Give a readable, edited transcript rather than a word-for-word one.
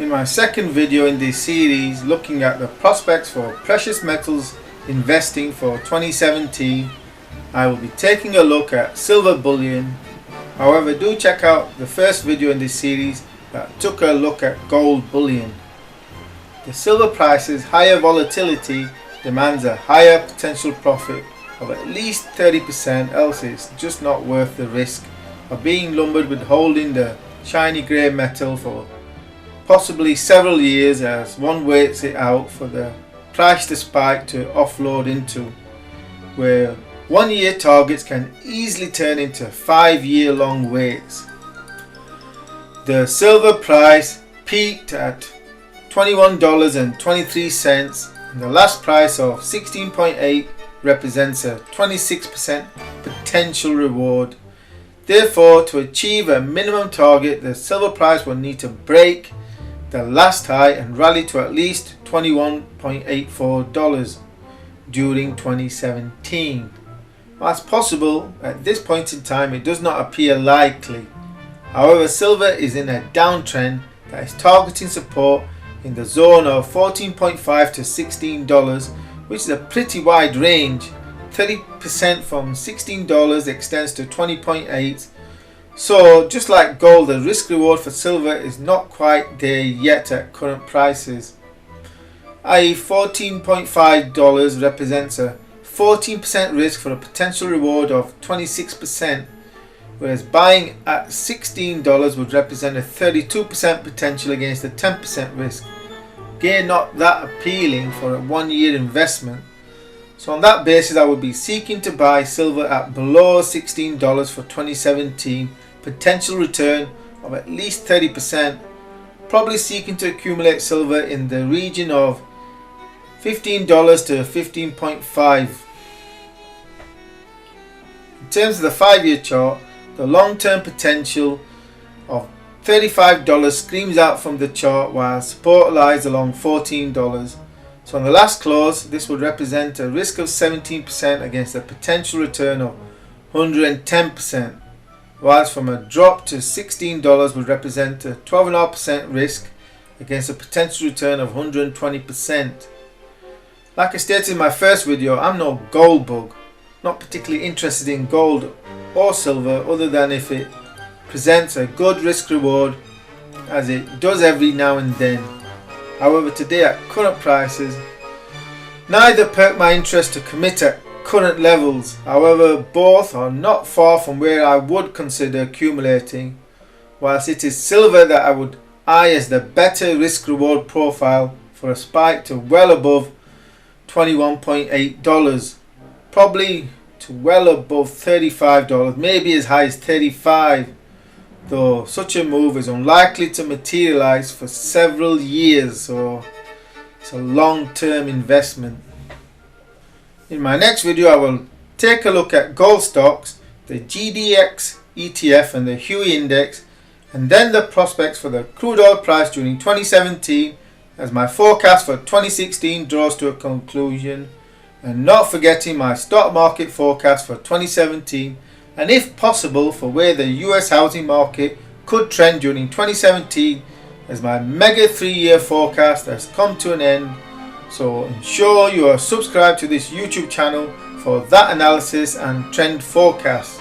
In my second video in this series looking at the prospects for precious metals investing for 2017, I will be taking a look at silver bullion. However, do check out the first video in this series that took a look at gold bullion. The silver price's higher volatility demands a higher potential profit of at least 30%, else it's just not worth the risk of being lumbered with holding the shiny grey metal for possibly several years as one waits it out for the price to spike to offload into, where 1 year targets can easily turn into 5-year long waits. The silver price peaked at $21.23 and the last price of 16.8 represents a 26% potential reward. Therefore, to achieve a minimum target, the silver price will need to break the last high and rally to at least $21.84 during 2017. Whilst possible, at this point in time it does not appear likely. However, silver is in a downtrend that is targeting support in the zone of $14.5 to $16, which is a pretty wide range. 30% from $16 extends to 20.8. So just like gold, the risk reward for silver is not quite there yet at current prices, i.e. $14.5 represents a 14% risk for a potential reward of 26%, whereas buying at $16 would represent a 32% potential against a 10% risk. Again, not that appealing for a 1 year investment. So on that basis, I would be seeking to buy silver at below $16 for 2017, potential return of at least 30%, probably seeking to accumulate silver in the region of $15 to 15.5. In terms of the 5-year chart, the long-term potential of $35 screams out from the chart, while support lies along $14. So on the last close, this would represent a risk of 17% against a potential return of 110%, whilst from a drop to $16 would represent a 12.5% risk against a potential return of 120%. Like I stated in my first video, I'm no gold bug, not particularly interested in gold or silver other than if it presents a good risk reward, as it does every now and then. However, today at current prices, neither perk my interest to commit at current levels. However, both are not far from where I would consider accumulating, whilst it is silver that I would eye as the better risk reward profile for a spike to well above $21.8, probably to well above $35, maybe as high as $35, though such a move is unlikely to materialize for several years, so it's a long-term investment. In my next video, I will take a look at gold stocks, the GDX ETF and the Huey index, and then the prospects for the crude oil price during 2017 as my forecast for 2016 draws to a conclusion, and not forgetting my stock market forecast for 2017, and if possible for where the US housing market could trend during 2017, as my mega 3-year forecast has come to an end. So ensure you are subscribed to this YouTube channel for that analysis and trend forecast.